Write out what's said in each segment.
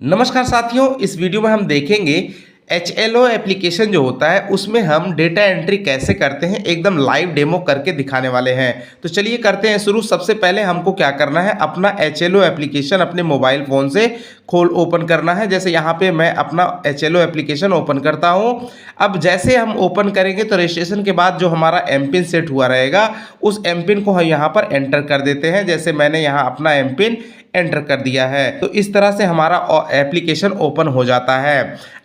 नमस्कार साथियों, इस वीडियो में हम देखेंगे HLO एप्लीकेशन जो होता है उसमें हम डेटा एंट्री कैसे करते हैं। एकदम लाइव डेमो करके दिखाने वाले हैं। तो चलिए करते हैं शुरू। सबसे पहले हमको क्या करना है, अपना HLO एप्लीकेशन अपने मोबाइल फ़ोन से ओपन करना है। जैसे यहाँ पे मैं अपना HLO एप्लीकेशन ओपन करता हूँ। अब जैसे हम ओपन करेंगे तो रजिस्ट्रेशन के बाद जो हमारा एमपिन सेट हुआ रहेगा उस एमपिन को हम यहाँ पर एंटर कर देते हैं। जैसे मैंने यहाँ अपना एमपिन एंटर कर दिया है तो इस तरह से हमारा एप्लीकेशन ओपन हो जाता है।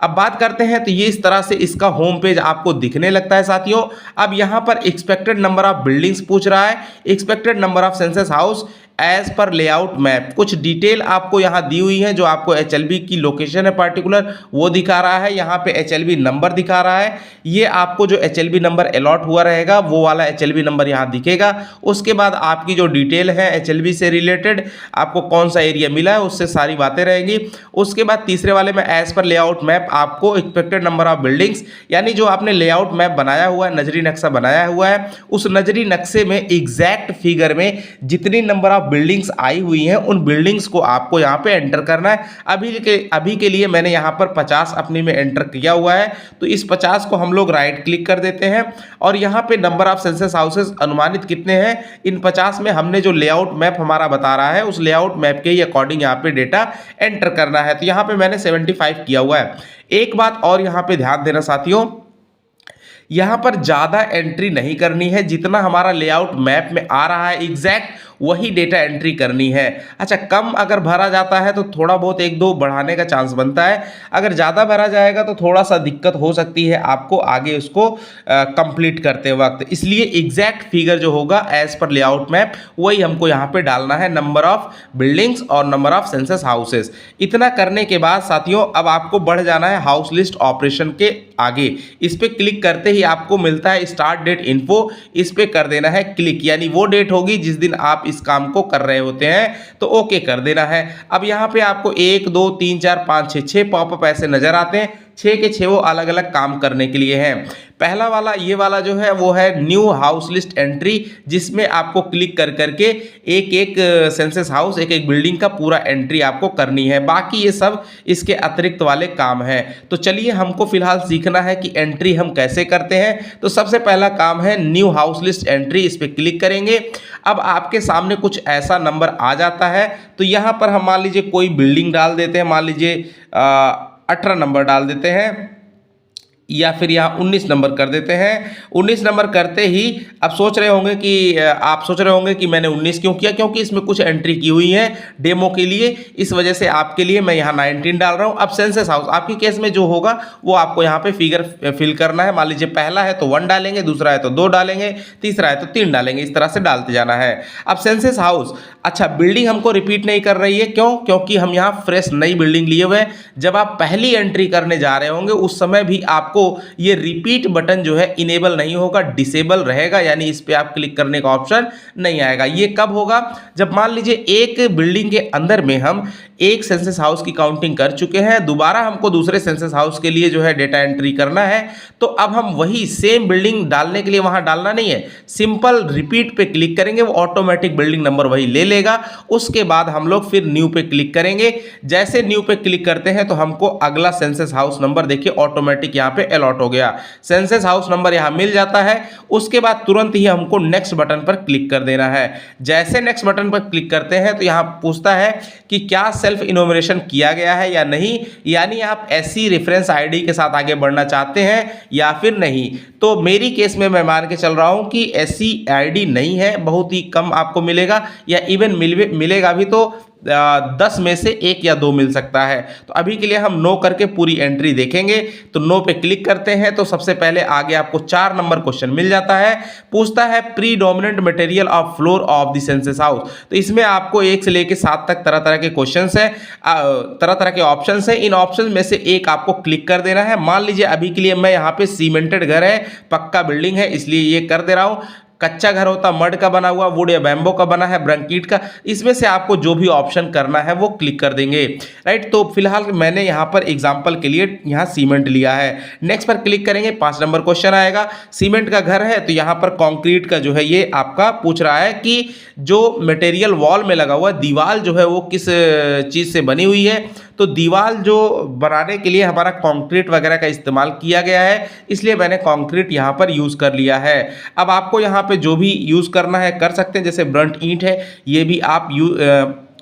अब बात करते हैं तो ये इस तरह से इसका होम पेज आपको दिखने लगता है साथियों। अब यहाँ पर एक्सपेक्टेड नंबर ऑफ बिल्डिंग्स पूछ रहा है, expected number of census house as पर लेआउट मैप। कुछ डिटेल आपको यहाँ दी हुई है, जो आपको HLB की लोकेशन है पार्टिकुलर वो दिखा रहा है। यहाँ पे HLB नंबर दिखा रहा है। ये आपको जो HLB नंबर अलॉट हुआ रहेगा वो वाला HLB नंबर यहाँ दिखेगा। उसके बाद आपकी जो डिटेल है HLB से रिलेटेड, आपको कौन सा एरिया मिला है उससे सारी बातें रहेंगी। उसके बाद तीसरे वाले में एज पर लेआउट मैप आपको एक्सपेक्टेड नंबर ऑफ बिल्डिंग्स, यानी जो आपने लेआउट मैप बनाया हुआ है, नजरी नक्शा बनाया हुआ है, उस नजरी नक्शे में एग्जैक्ट फिगर में जितनी नंबर ऑफ बिल्डिंग्स आई हुई हैं उन बिल्डिंग्स को आपको यहाँ पे एंटर करना है। अभी के लिए मैंने यहाँ पर 50 अपनी में एंटर किया हुआ है, तो इस 50 को हम लोग राइट क्लिक कर देते हैं और यहाँ पे नंबर ऑफ सेंसस हाउसेस अनुमानित कितने हैं, इन 50 में हमने जो लेआउट मैप हमारा बता रहा है उस लेआउट मैप के अकॉर्डिंग यहाँ पे डेटा एंटर करना है। तो यहाँ पे मैंने 75 किया हुआ है। एक बात और यहाँ पे ध्यान देना साथियों, यहाँ पर ज़्यादा एंट्री नहीं करनी है। जितना हमारा लेआउट मैप में आ रहा है एग्जैक्ट वही डेटा एंट्री करनी है। अच्छा, कम अगर भरा जाता है तो थोड़ा बहुत एक दो बढ़ाने का चांस बनता है। अगर ज़्यादा भरा जाएगा तो थोड़ा सा दिक्कत हो सकती है आपको आगे उसको कंप्लीट करते वक्त। इसलिए एग्जैक्ट फिगर जो होगा एज पर लेआउट मैप वही हमको यहाँ पे डालना है, नंबर ऑफ बिल्डिंग्स और नंबर ऑफ सेंसस हाउसेस। इतना करने के बाद साथियों अब आपको बढ़ जाना है हाउस लिस्ट ऑपरेशन के आगे। इस पर क्लिक करते ही आपको मिलता है स्टार्ट डेट इन्फो, इस पर कर देना है क्लिक। यानी वो डेट होगी जिस दिन आप इस काम को कर रहे होते हैं, तो ओके कर देना है। अब यहाँ पे आपको 1 2 3 4 5 6 पॉपअप ऐसे नजर आते हैं। 6 के 6 वो अलग अलग काम करने के लिए हैं। पहला वाला ये वाला जो है वो है न्यू हाउस लिस्ट एंट्री, जिसमें आपको क्लिक कर करके एक एक सेंसस हाउस, एक एक बिल्डिंग का पूरा एंट्री आपको करनी है। बाकी ये सब इसके अतिरिक्त वाले काम हैं। तो चलिए हमको फिलहाल सीखना है कि एंट्री हम कैसे करते हैं। तो सबसे पहला काम है न्यू हाउस लिस्ट एंट्री, इस पर क्लिक करेंगे। अब आपके सामने कुछ ऐसा नंबर आ जाता है, तो यहाँ पर हम मान लीजिए कोई बिल्डिंग डाल देते हैं, मान लीजिए 18 नंबर डाल देते हैं या फिर यहाँ 19 नंबर कर देते हैं। 19 नंबर करते ही अब सोच रहे होंगे कि आप सोच रहे होंगे कि मैंने 19 क्यों किया, क्योंकि इसमें कुछ एंट्री की हुई है डेमो के लिए, इस वजह से आपके लिए मैं यहाँ 19 डाल रहा हूँ। अब सेंसस हाउस आपके केस में जो होगा वो आपको यहाँ पे फिगर फिल करना है। मान लीजिए पहला है तो 1 डालेंगे, दूसरा है तो 2 डालेंगे, तीसरा है तो 3 डालेंगे, इस तरह से डालते जाना है। अब सेंसस हाउस, अच्छा बिल्डिंग हमको रिपीट नहीं कर रही है, क्यों? क्योंकि हम यहाँ फ्रेश नई बिल्डिंग लिए हुए हैं। जब आप पहली एंट्री करने जा रहे होंगे उस समय भी आपको ये रिपीट बटन जो है इनेबल नहीं होगा, डिसेबल रहेगा, यानी इस पे आप क्लिक करने का ऑप्शन नहीं आएगा। ये कब होगा? जब मान लीजिए एक बिल्डिंग के अंदर में हम एक सेंसस हाउस की काउंटिंग कर चुके हैं, दोबारा हमको दूसरे सेंसस हाउस के लिए जो है डेटा एंट्री करना है, तो अब हम वही सेम बिल्डिंग डालने के लिए वहां डालना नहीं है, सिंपल रिपीट पे क्लिक करेंगे, वो ऑटोमेटिक बिल्डिंग नंबर वही ले लेगा। उसके बाद हम लोग फिर न्यू पे क्लिक करेंगे। जैसे न्यू पे क्लिक करते हैं तो हमको अगला सेंसस हाउस नंबर देखिए ऑटोमेटिक यहाँ पे अलॉट हो गया, सेंसस हाउस नंबर यहाँ मिल जाता है। उसके बाद तुरंत ही हमको नेक्स्ट बटन पर क्लिक कर देना है। जैसे नेक्स्ट बटन पर क्लिक करते हैं तो यहाँ पूछता है कि क्या सेल्फ इनोमिनेशन किया गया है या नहीं, यानी आप ऐसी रेफरेंस आईडी के साथ आगे बढ़ना चाहते हैं या फिर नहीं। तो मेरी केस में मैं मान के चल रहा हूं कि ऐसी आईडी नहीं है, बहुत ही कम आपको मिलेगा, या इवन मिलेगा भी तो 10 में से 1 या 2 मिल सकता है। तो अभी के लिए हम नो करके पूरी एंट्री देखेंगे। तो नो पे क्लिक करते हैं तो सबसे पहले आगे आपको 4 नंबर क्वेश्चन मिल जाता है। पूछता है predominant material of floor of the census house. तो इसमें आपको 1 से लेकर 7 तक तरह तरह के क्वेश्चंस हैं, तरह तरह के ऑप्शंस हैं। इन ऑप्शन में से एक आपको क्लिक कर देना है। मान लीजिए अभी के लिए मैं यहाँ पे सीमेंटेड घर है, पक्का बिल्डिंग है, इसलिए ये कर दे रहा हूँ। कच्चा घर होता मड का बना हुआ, वुड या बैम्बो का बना है, ब्रंकीट का, इसमें से आपको जो भी ऑप्शन करना है वो क्लिक कर देंगे। राइट, तो फिलहाल मैंने यहाँ पर एग्जांपल के लिए यहाँ सीमेंट लिया है। नेक्स्ट पर क्लिक करेंगे, 5 नंबर क्वेश्चन आएगा। सीमेंट का घर है तो यहाँ पर कंक्रीट का जो है ये आपका पूछ रहा है कि जो मटेरियल वॉल में लगा हुआ दीवार जो है वो किस चीज़ से बनी हुई है। तो दीवार जो बनाने के लिए हमारा कंक्रीट वगैरह का इस्तेमाल किया गया है, इसलिए मैंने कंक्रीट यहाँ पर यूज़ कर लिया है। अब आपको यहाँ पे जो भी यूज़ करना है कर सकते हैं, जैसे ब्रंट ईंट है, ये भी आप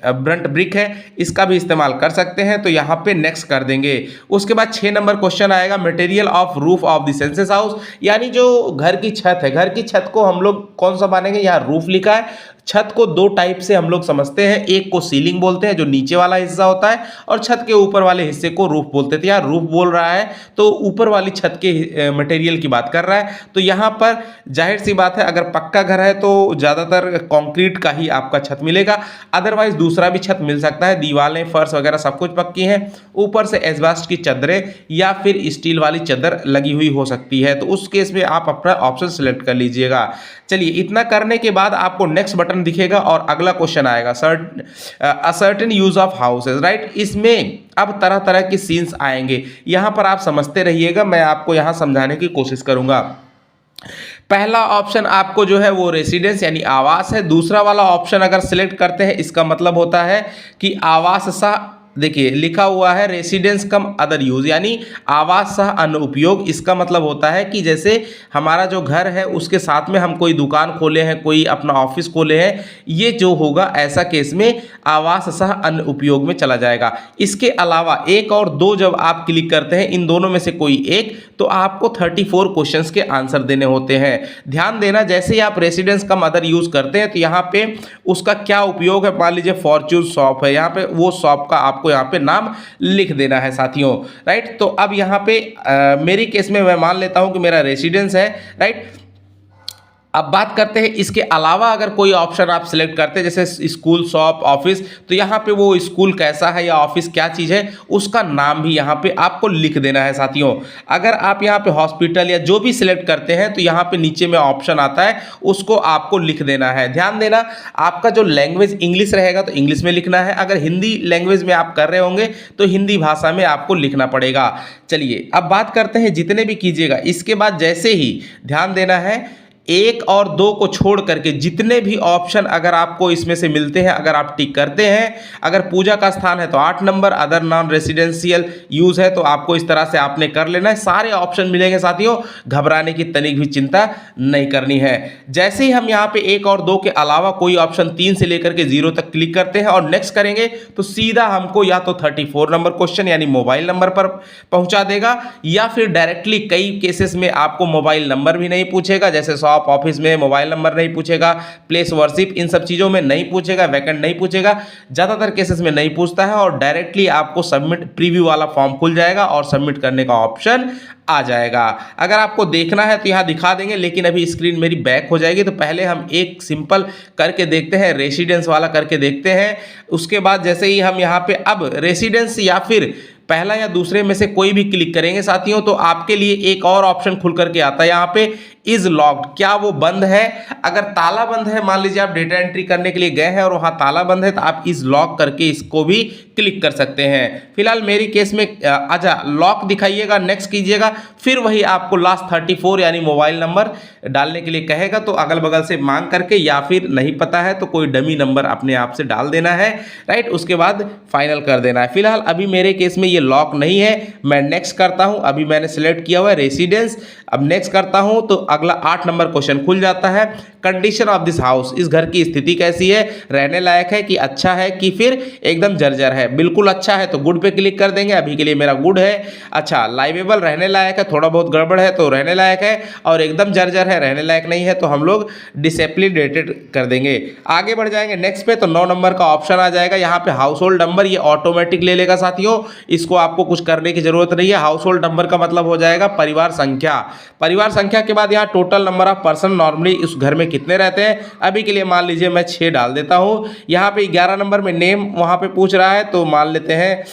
ब्रंट ब्रिक है, इसका भी इस्तेमाल कर सकते हैं। तो यहाँ पे नेक्स्ट कर देंगे। उसके बाद 6 नंबर क्वेश्चन आएगा, material of roof of the census house, यानी जो घर की छत है, घर की छत को हम लोग कौन सा मानेंगे, यहाँ रूफ लिखा है। छत को दो टाइप से हम लोग समझते हैं, एक को सीलिंग बोलते हैं जो नीचे वाला हिस्सा होता है, और छत के ऊपर वाले हिस्से को रूफ बोलते थे। यहाँ रूफ बोल रहा है तो ऊपर वाली छत के मटेरियल की बात कर रहा है। तो यहाँ पर जाहिर सी बात है, अगर पक्का घर है तो ज़्यादातर कंक्रीट का ही आपका छत मिलेगा, अदरवाइज दूसरा भी छत मिल सकता है। दीवारें, फर्श वगैरह सब कुछ पक्की हैं, ऊपर से एस्बेस्टस की चादरें या फिर स्टील वाली चादर लगी हुई हो सकती है। तो उस केस में आप अपना ऑप्शन सेलेक्ट कर लीजिएगा। चलिए, इतना करने के बाद आपको नेक्स्ट बटन दिखेगा और अगला क्वेश्चन आएगा, certain use of houses, right. इसमें अब तरह तरह के सीन्स आएंगे, यहां पर आप समझते रहिएगा, मैं आपको यहां समझाने की कोशिश करूंगा। पहला ऑप्शन आपको जो है वो रेसिडेंस यानी आवास है। दूसरा वाला ऑप्शन अगर सिलेक्ट करते हैं, इसका मतलब होता है कि आवास सा, देखिए लिखा हुआ है रेसिडेंस कम अदर यूज, यानी आवास सह अन्य उपयोग। इसका मतलब होता है कि जैसे हमारा जो घर है उसके साथ में हम कोई दुकान खोले हैं, कोई अपना ऑफिस खोले हैं, ये जो होगा ऐसा केस में आवास सह अन्य उपयोग में चला जाएगा। इसके अलावा 1 और 2 जब आप क्लिक करते हैं, इन दोनों में से कोई एक, तो आपको 34 क्वेश्चंस के आंसर देने होते हैं। ध्यान देना, जैसे ही आप रेसिडेंस कम अदर यूज करते हैं तो यहाँ पे उसका क्या उपयोग है। मान लीजिए फॉर्च्यून शॉप है, यहाँ पे वो शॉप का आपको यहाँ पे नाम लिख देना है साथियों, राइट। तो अब यहाँ पे मेरी केस में मैं मान लेता हूँ कि मेरा रेसिडेंस है, राइट। अब बात करते हैं इसके अलावा अगर कोई ऑप्शन आप सिलेक्ट करते हैं, जैसे स्कूल, शॉप, ऑफिस, तो यहाँ पे वो स्कूल कैसा है या ऑफिस क्या चीज़ है उसका नाम भी यहाँ पे आपको लिख देना है साथियों। अगर आप यहाँ पे हॉस्पिटल या जो भी सिलेक्ट करते हैं तो यहाँ पे नीचे में ऑप्शन आता है, उसको आपको लिख देना है। ध्यान देना, आपका जो लैंग्वेज इंग्लिश रहेगा तो इंग्लिश में लिखना है, अगर हिंदी लैंग्वेज में आप कर रहे होंगे तो हिंदी भाषा में आपको लिखना पड़ेगा। चलिए, अब बात करते हैं जितने भी कीजिएगा, इसके बाद जैसे ही ध्यान देना है 1 और 2 को छोड़ करके जितने भी ऑप्शन अगर आपको इसमें से मिलते हैं, अगर आप टिक करते हैं, अगर पूजा का स्थान है तो 8 number, other non residential use है तो आपको इस तरह से आपने कर लेना है। सारे ऑप्शन मिलेंगे साथियों, घबराने की तनिक भी चिंता नहीं करनी है। जैसे ही हम यहाँ पे 1 और 2 के अलावा कोई ऑप्शन 3 से लेकर के 0 तक क्लिक करते हैं और नेक्स्ट करेंगे तो सीधा हमको या तो 34 नंबर क्वेश्चन यानी मोबाइल नंबर पर पहुंचा देगा, या फिर डायरेक्टली कई केसेस में आपको मोबाइल नंबर भी नहीं पूछेगा, जैसे ऑफिस में मोबाइल नंबर नहीं पूछेगा, प्लेस वर्शिप इन सब चीज़ों में नहीं पूछेगा, वैकेंट नहीं पूछेगा, ज़्यादातर केसेस में नहीं पूछता है, और डायरेक्टली आपको सबमिट प्रीव्यू वाला फॉर्म खुल जाएगा और सबमिट करने का ऑप्शन आ जाएगा। अगर आपको देखना है तो यहाँ दिखा देंगे, लेकिन अभी स्क्रीन मेरी बैक हो जाएगी, तो पहले हम एक सिंपल करके देखते हैं, रेसिडेंस वाला करके देखते हैं। उसके बाद जैसे ही हम यहाँ पे अब रेसिडेंस या फिर पहला या दूसरे में से कोई भी क्लिक करेंगे साथियों, तो आपके लिए एक और ऑप्शन खुल करके आता है यहाँ पे, इज लॉक्ड, क्या वो बंद है। अगर ताला बंद है, मान लीजिए आप डेटा एंट्री करने के लिए गए हैं और वहाँ ताला बंद है, तो आप इज लॉक करके इसको भी क्लिक कर सकते हैं। फिलहाल मेरी केस में अच्छा लॉक दिखाइएगा, नेक्स्ट कीजिएगा, फिर वही आपको लास्ट 34 यानी मोबाइल नंबर डालने के लिए कहेगा, तो अगल बगल से मांग करके, या फिर नहीं पता है तो कोई डमी नंबर अपने आप से डाल देना है, राइट। उसके बाद फाइनल कर देना है। फिलहाल अभी मेरे केस में ये लॉक नहीं है, मैं नेक्स्ट करता हूं। अभी मैंने सिलेक्ट किया हुआ है रेसिडेंस, अब नेक्स्ट करता हूं तो अगला 8 नंबर क्वेश्चन खुल जाता है, कंडीशन ऑफ दिस हाउस, इस घर की स्थिति कैसी है, रहने लायक है कि अच्छा है कि फिर एकदम जर्जर है। बिल्कुल अच्छा है तो गुड पे क्लिक कर देंगे, अभी के लिए मेरा गुड है। अच्छा, लाइवेबल रहने लायक है, थोड़ा बहुत गड़बड़ है तो रहने लायक है, और एकदम जर्जर है रहने लायक नहीं है तो हम लोग डिसिप्लिनेटेड कर देंगे। आगे बढ़ जाएंगे नेक्स्ट पे, तो 9 नंबर का ऑप्शन आ जाएगा यहाँ पे, हाउस होल्ड नंबर, ये ऑटोमेटिक ले लेगा साथियों, इसको आपको कुछ करने की जरूरत नहीं है। हाउस होल्ड नंबर का मतलब हो जाएगा परिवार संख्या। परिवार संख्या के बाद यहाँ total number of person normally इस घर में कितने रहते हैं, अभी के लिए मान लीजिए मैं 6 डाल देता हूँ। यहाँ पे 11 नंबर में नेम वहाँ पे पूछ रहा है, तो मान लेते हैं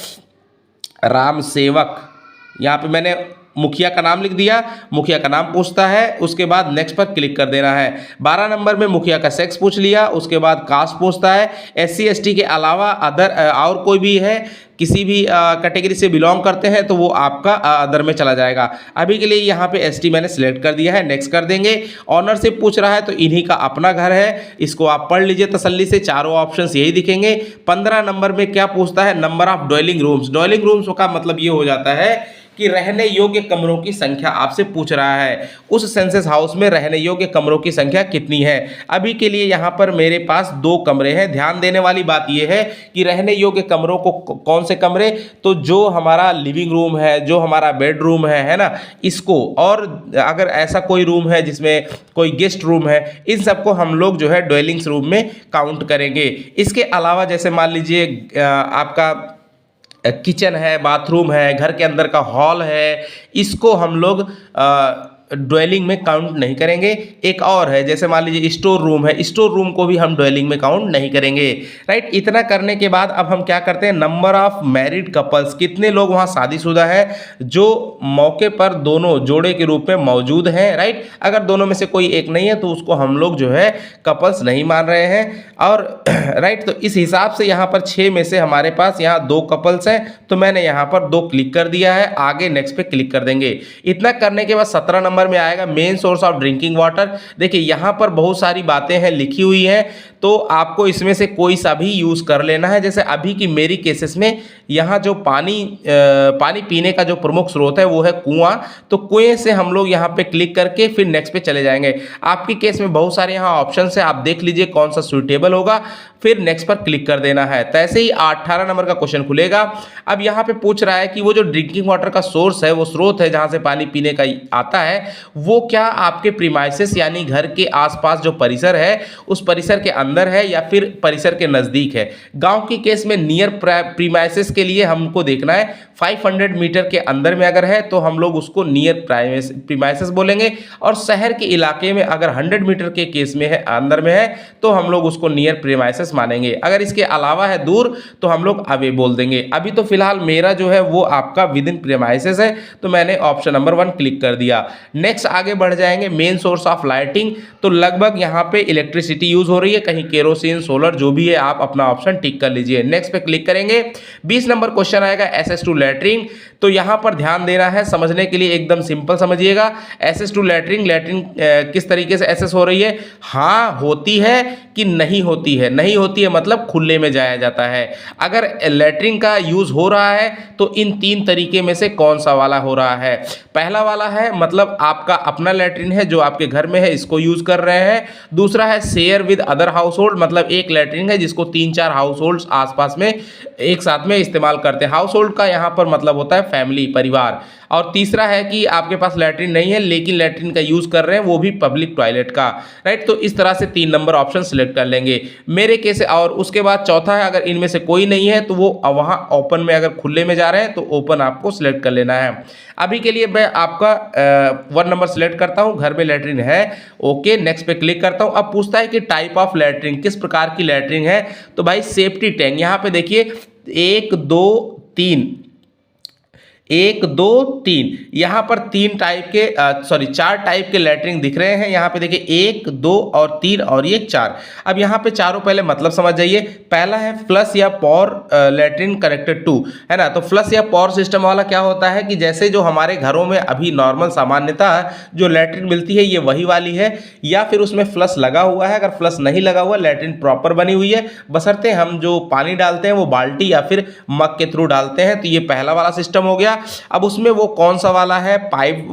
राम सेवक, यहाँ पे मैंने मुखिया का नाम लिख दिया, मुखिया का नाम पूछता है, उसके बाद नेक्स्ट पर क्लिक कर देना है। 12 नंबर में मुखिया का सेक्स पूछ लिया, उसके बाद कास्ट पूछता है, SC ST के अलावा अदर और कोई भी है, किसी भी कैटेगरी से बिलोंग करते हैं तो वो आपका अदर में चला जाएगा। अभी के लिए यहाँ पे ST मैंने सिलेक्ट कर दिया है, नेक्स्ट कर देंगे। ऑनरशिप पूछ रहा है तो इन्हीं का अपना घर है, इसको आप पढ़ लीजिए तसल्ली से, चारों ऑप्शंस यही दिखेंगे। 15 नंबर में क्या पूछता है, number of dwelling rooms. Dwelling rooms का मतलब ये हो जाता है कि रहने योग्य कमरों की संख्या आपसे पूछ रहा है, उस सेंसस हाउस में रहने योग्य कमरों की संख्या कितनी है। अभी के लिए यहाँ पर मेरे पास 2 कमरे हैं। ध्यान देने वाली बात यह है कि रहने योग्य कमरों को कौन से कमरे, तो जो हमारा लिविंग रूम है, जो हमारा बेडरूम है ना, इसको, और अगर ऐसा कोई रूम है जिसमें कोई गेस्ट रूम है, इन सबको हम लोग जो है ड्वेलिंग्स रूम में काउंट करेंगे। इसके अलावा जैसे मान लीजिए आपका किचन है, बाथरूम है, घर के अंदर का हॉल है, इसको हम लोग ड्वेलिंग में काउंट नहीं करेंगे। एक और है, जैसे मान लीजिए स्टोर रूम है, स्टोर रूम को भी हम ड्वेलिंग में काउंट नहीं करेंगे। राइट, इतना करने के बाद अब हम क्या करते हैं, नंबर ऑफ मैरिड कपल्स, कितने लोग वहाँ शादीशुदा है जो मौके पर दोनों जोड़े के रूप में मौजूद हैं। राइट, अगर दोनों में से कोई एक नहीं है तो उसको हम लोग जो है कपल्स नहीं मान रहे हैं। और राइट, तो इस हिसाब से यहाँ पर 6 में से हमारे पास यहाँ 2 कपल्स हैं, तो मैंने यहाँ पर 2 क्लिक कर दिया है। आगे नेक्स्ट पे क्लिक कर देंगे। इतना करने के बाद 17 नंबर में आएगा main source of drinking water. देखिए यहाँ पर बहुत सारी बातें हैं लिखी हुई हैं, तो आपको इसमें से कोई सा भी यूज कर लेना है। जैसे अभी की मेरी केसेस में यहाँ जो पानी पीने का जो प्रमुख स्रोत है वो है कुआं, तो कुएं से हम लोग यहाँ पे क्लिक करके फिर नेक्स्ट पे चले जाएंगे। आपकी केस में बहुत सारे यहाँ ऑप्शन है, आप देख लीजिए कौन सा सुइटेबल होगा, फिर नेक्स्ट पर क्लिक कर देना है। तो ऐसे ही 18 नंबर का क्वेश्चन खुलेगा। अब यहाँ पे पूछ रहा है कि वो जो ड्रिंकिंग वाटर का सोर्स है, वो स्रोत है जहाँ से पानी पीने का आता है, वो क्या आपके प्रीमाइसेस यानी घर के आसपास जो परिसर है उस परिसर के अंदर है या फिर परिसर के नज़दीक है। गांव की केस में नियर प्रीमाइसेस के लिए हमको देखना है 500 मीटर के अंदर में अगर है तो हम लोग उसको नियर प्रीमाइसेस बोलेंगे, और शहर के इलाके में अगर 100 मीटर के केस में है, अंदर में है, तो हम लोग उसको नियर प्रीमाइसेस मानेंगे। अगर इसके अलावा है दूर तो हम लोग अवे बोल देंगे। अभी तो फिलहाल मेरा जो है वो आपका विद इन प्रीमाइसेस है, तो मैंने ऑप्शन नंबर 1 क्लिक कर दिया। नेक्स्ट आगे बढ़ जाएंगे, मेन सोर्स ऑफ लाइटिंग, तो लगभग यहाँ पे इलेक्ट्रिसिटी यूज हो रही है, कहीं केरोसिन, सोलर, जो भी है आप अपना ऑप्शन टिक कर लीजिए। नेक्स्ट पे क्लिक करेंगे। 20 नंबर क्वेश्चन आएगा SS2 लैट्रिन, तो यहाँ पर ध्यान देना है, समझने के लिए एकदम सिंपल समझिएगा। SS2 लैट्रिन, किस तरीके से SS हो रही है, हाँ होती है कि नहीं होती है। नहीं होती है मतलब खुले में जाया जाता है। अगर लैट्रिन का यूज हो रहा है तो इन 3 तरीके में से कौन सा वाला हो रहा है। पहला वाला है मतलब आपका अपना लैट्रिन है जो आपके घर में है, इसको यूज कर रहे हैं। दूसरा है share with other house hold, मतलब एक लैट्रिन है जिसको 3-4 हाउस होल्ड आसपास में एक साथ में इस्तेमाल करते हैं। हाउस होल्ड का यहाँ पर मतलब होता है फैमिली, परिवार। और तीसरा है कि आपके पास लैट्रिन नहीं है लेकिन लैट्रिन का यूज कर रहे हैं, वो भी पब्लिक टॉयलेट का। राइट, तो इस तरह से 3 नंबर ऑप्शन सिलेक्ट कर लेंगे मेरे केस। और उसके बाद चौथा है, अगर इनमें से कोई नहीं है तो वो वहाँ ओपन में, अगर खुले में जा रहे हैं तो ओपन आपको सिलेक्ट कर लेना है। अभी के लिए मैं आपका 1 नंबर सिलेक्ट करता हूँ, घर में लैट्रिन है। ओके, नेक्स्ट पे क्लिक करता हूँ। अब पूछता है कि टाइप ऑफ लैट्रिन, किस प्रकार की लैट्रिन है, तो भाई सेफ्टी टैंक। यहाँ पे देखिए 1 2 3, 1 2 3, यहाँ पर 4 टाइप के लैट्रिन दिख रहे हैं। यहाँ पे देखिए 1 2 और 3 और ये 4। अब यहाँ पे चारों पहले मतलब समझ जाइए। पहला है फ्लश या पॉर लैट्रिन कनेक्टेड टू, है ना। तो फ्लश या पॉर सिस्टम वाला क्या होता है कि जैसे जो हमारे घरों में अभी नॉर्मल सामान्यता जो लैट्रिन मिलती है ये वही वाली है, या फिर उसमें फ्लश लगा हुआ है। अगर फ्लश नहीं लगा हुआ, लैट्रिन प्रॉपर बनी हुई है, बशर्ते हम जो पानी डालते हैं वो बाल्टी या फिर मग के थ्रू डालते हैं। तो ये पहला वाला सिस्टम हो गया। अब उसमें वो कौन सा वाला है, पाइप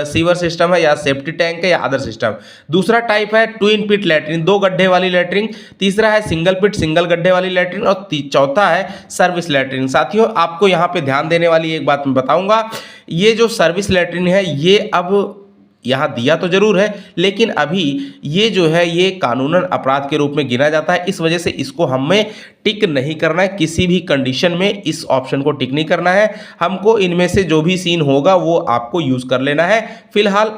सीवर सिस्टम है या सेफ्टी टैंक है या अदर सिस्टम। दूसरा टाइप है ट्विन पिट लैट्रिन, 2 गड्ढे वाली लैट्रिन। तीसरा है सिंगल पिट, सिंगल गड्ढे वाली लैट्रिन। और चौथा है सर्विस लैट्रिन। साथियों, आपको यहाँ पे ध्यान देने वाली एक बात मैं बताऊंगा, ये जो सर्विस लैट्रिन है ये अब यहाँ दिया तो जरूर है लेकिन अभी ये जो है ये कानूनन अपराध के रूप में गिना जाता है। इस वजह से इसको हमें टिक नहीं करना है, किसी भी कंडीशन में इस ऑप्शन को टिक नहीं करना है। हमको इनमें से जो भी सीन होगा वो आपको यूज कर लेना है फिलहाल।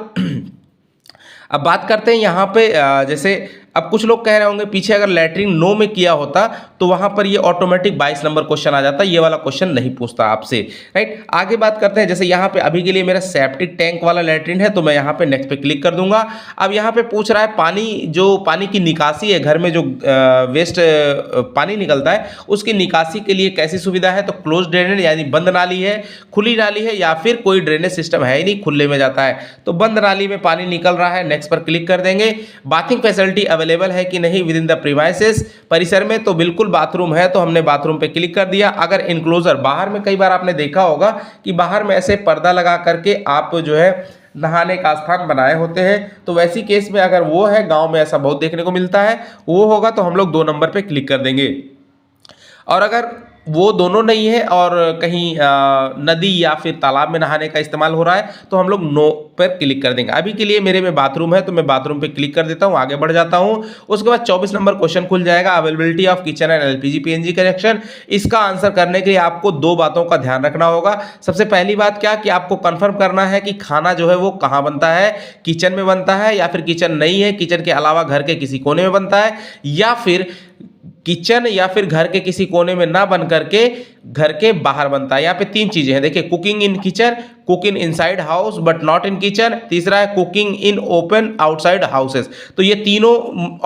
अब बात करते हैं यहाँ पे जैसे अब कुछ लोग कह रहे होंगे पीछे अगर लैट्रिन नो में किया होता तो वहां पर ये ऑटोमेटिक 22 नंबर क्वेश्चन आ जाता, ये वाला क्वेश्चन नहीं पूछता आपसे, राइट। आगे बात करते हैं, जैसे यहाँ पे अभी के लिए मेरा सेप्टिक टैंक वाला लैट्रिन है तो मैं यहाँ पे नेक्स्ट पे क्लिक कर दूंगा। अब यहाँ पे पूछ रहा है पानी की निकासी है, घर में जो वेस्ट पानी निकलता है उसकी निकासी के लिए कैसी सुविधा है, तो क्लोज ड्रेनेज यानी बंद नाली है, खुली नाली है, या फिर कोई ड्रेनेज सिस्टम है ही नहीं, खुले में जाता है, तो बंद नाली में पानी निकल रहा है, नेक्स्ट पर क्लिक कर देंगे। बाथिंग फैसिलिटी अवेलेबल है कि नहीं विद इन द प्रीमाइसेस, परिसर में, तो बिल्कुल बाथरूम है तो हमने बाथरूम पे क्लिक कर दिया। अगर इनक्लोजर बाहर में, कई बार आपने देखा होगा कि बाहर में ऐसे पर्दा लगा करके आप जो है नहाने का स्थान बनाए होते हैं, तो वैसी केस में अगर वो है, गांव में ऐसा बहुत देखने को मिलता है, वो होगा तो हम लोग 2 नंबर पे क्लिक कर देंगे। और अगर वो दोनों नहीं है और कहीं नदी या फिर तालाब में नहाने का इस्तेमाल हो रहा है तो हम लोग नो पर क्लिक कर देंगे। अभी के लिए मेरे में बाथरूम है तो मैं बाथरूम पे क्लिक कर देता हूँ, आगे बढ़ जाता हूँ। उसके बाद 24 नंबर क्वेश्चन खुल जाएगा, availability of kitchen and LPG PNG connection. इसका आंसर करने के लिए आपको 2 बातों का ध्यान रखना होगा। सबसे पहली बात क्या कि आपको कंफर्म करना है कि खाना जो है वो कहाँ बनता है, किचन में बनता है या फिर किचन नहीं है, किचन के अलावा घर के किसी कोने में बनता है, या फिर किचन या फिर घर के किसी कोने में ना बन करके घर के बाहर बनता है। यहाँ पे 3 चीजें हैं, देखिए, cooking in kitchen, cooking inside house but not in kitchen, तीसरा है cooking in open outside houses. तो ये तीनों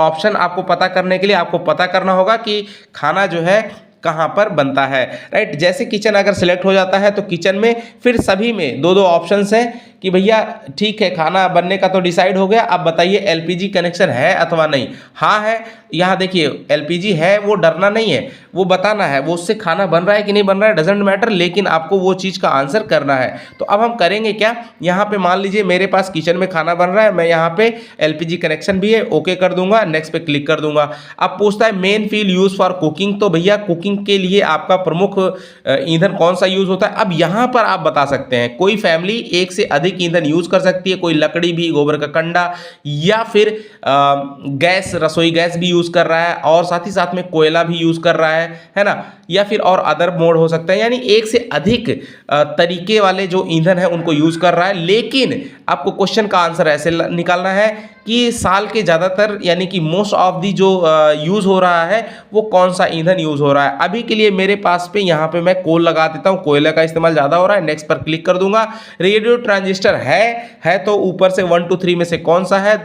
ऑप्शन आपको पता करने के लिए आपको पता करना होगा कि खाना जो है कहाँ पर बनता है, राइट। जैसे किचन अगर सिलेक्ट हो जाता है तो किचन में फिर सभी में 2-2 ऑप्शंस हैं कि भैया ठीक है खाना बनने का तो डिसाइड हो गया, अब बताइए एलपीजी कनेक्शन है अथवा नहीं। हाँ है, यहाँ देखिए एलपीजी है, वो डरना नहीं है, वो बताना है, वो उससे खाना बन रहा है कि नहीं बन रहा है डजेंट मैटर, लेकिन आपको वो चीज़ का आंसर करना है। तो अब हम करेंगे क्या, यहाँ पे मान लीजिए मेरे पास किचन में खाना बन रहा है, मैं यहाँ पे एलपीजी कनेक्शन भी है, ओके कर दूंगा, नेक्स्ट पे क्लिक कर दूंगा। अब पूछता है main fuel use for cooking, तो भैया कुकिंग के लिए आपका प्रमुख ईंधन कौन सा यूज होता है। अब यहाँ पर आप बता सकते हैं, कोई फैमिली 1 से अधिक ईंधन यूज कर सकती है, कोई लकड़ी भी, गोबर का कंडा, या फिर गैस, रसोई गैस भी यूज कर रहा है, और साथ ही साथ में कोयला भी यूज कर रहा है ना, या फिर और अदर मोड हो सकता है, यानी 1 से अधिक तरीके वाले जो ईंधन है उनको यूज कर रहा है। लेकिन आपको क्वेश्चन का आंसर ऐसे निकालना है कि साल के ज़्यादातर यानी कि मोस्ट ऑफ दी जो यूज़ हो रहा है वो कौन सा ईंधन यूज़ हो रहा है। अभी के लिए मेरे पास पे यहाँ पे मैं कोल लगा देता हूँ, कोयले का इस्तेमाल ज़्यादा हो रहा है, नेक्स्ट पर क्लिक कर दूंगा। रेडियो ट्रांजिस्टर है तो ऊपर से 1 2 3 में से कौन सा है,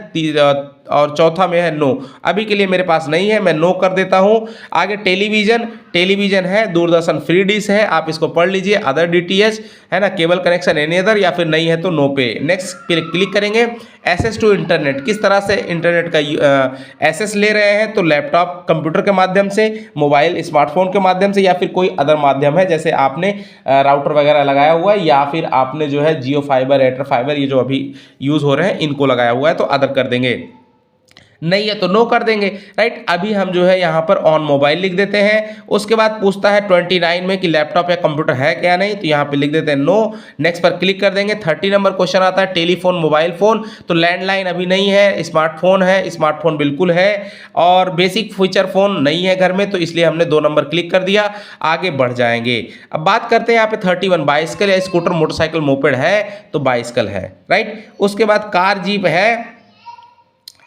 और चौथा में है नो। अभी के लिए मेरे पास नहीं है, मैं नो कर देता हूँ। आगे टेलीविजन है, दूरदर्शन फ्री डिश है, आप इसको पढ़ लीजिए, अदर डीटीएच है ना, केबल कनेक्शन एनी अदर, या फिर नहीं है तो नो पे। नेक्स्ट क्लिक करेंगे। एक्सेस टू इंटरनेट, किस तरह से इंटरनेट का एक्सेस ले रहे हैं, तो लैपटॉप कंप्यूटर के माध्यम से, मोबाइल स्मार्टफोन के माध्यम से, या फिर कोई अदर माध्यम है जैसे आपने राउटर वगैरह लगाया हुआ है, या फिर आपने जो है जियो फाइबर, एयरटेल फाइबर, ये जो अभी यूज़ हो रहे हैं इनको लगाया हुआ है, तो अदर कर देंगे। नहीं है तो नो कर देंगे, राइट। अभी हम जो है यहाँ पर ऑन मोबाइल लिख देते हैं। उसके बाद पूछता है 29 में कि लैपटॉप या कंप्यूटर है क्या, नहीं, तो यहाँ पे लिख देते हैं नो, नेक्स्ट पर क्लिक कर देंगे। 30 नंबर क्वेश्चन आता है टेलीफोन, मोबाइल फोन, तो लैंडलाइन अभी नहीं है, स्मार्टफोन है, स्मार्टफोन बिल्कुल है, और बेसिक फीचर फोन नहीं है घर में, तो इसलिए हमने 2 नंबर क्लिक कर दिया, आगे बढ़ जाएंगे। अब बात करते हैं यहाँ पे 31 बाइसिकल या स्कूटर, मोटरसाइकिल, मोपेड है, तो बाइसिकल है, राइट। उसके बाद कार, जीप है,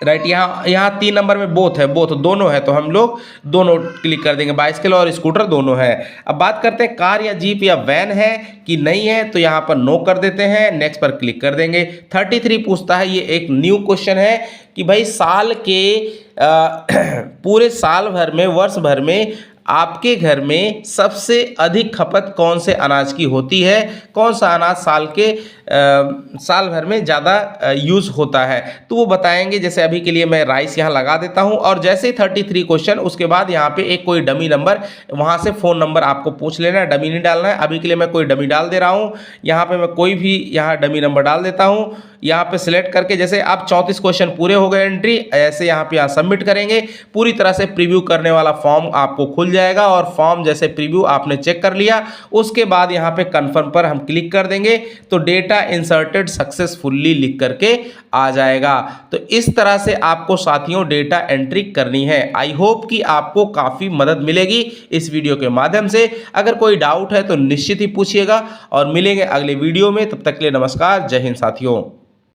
राइट। यहाँ 3 नंबर में बोथ है, बोथ दोनों है, तो हम लोग दोनों क्लिक कर देंगे, बाइसिकल और स्कूटर दोनों है। अब बात करते हैं कार या जीप या वैन है कि नहीं है, तो यहाँ पर नो कर देते हैं, नेक्स्ट पर क्लिक कर देंगे। 33 पूछता है, ये एक न्यू क्वेश्चन है कि भाई साल के पूरे साल भर में, वर्ष भर में आपके घर में सबसे अधिक खपत कौन से अनाज की होती है, कौन सा अनाज साल भर में ज़्यादा यूज़ होता है, तो वो बताएंगे। जैसे अभी के लिए मैं राइस यहाँ लगा देता हूँ, और जैसे 33 क्वेश्चन, उसके बाद यहाँ पे एक कोई डमी नंबर, वहाँ से फ़ोन नंबर आपको पूछ लेना है, डमी नहीं डालना है। अभी के लिए मैं कोई डमी डाल दे रहा हूँ, यहाँ पे मैं कोई भी यहाँ डमी नंबर डाल देता हूँ। यहाँ पे सिलेक्ट करके, जैसे आप 34 क्वेश्चन पूरे हो गए एंट्री, ऐसे यहाँ पे सबमिट करेंगे, पूरी तरह से प्रीव्यू करने वाला फॉर्म आपको खुल जाएगा, और फॉर्म जैसे प्रीव्यू आपने चेक कर लिया, उसके बाद यहाँ पे कंफर्म पर हम क्लिक कर देंगे, तो डेटा इंसर्टेड सक्सेसफुली लिख करके आ जाएगा। तो इस तरह से आपको साथियों डेटा एंट्री करनी है। आई होप कि आपको काफ़ी मदद मिलेगी इस वीडियो के माध्यम से। अगर कोई डाउट है तो निश्चित ही पूछिएगा, और मिलेंगे अगले वीडियो में। तब तक के लिए नमस्कार, जय हिंद साथियों।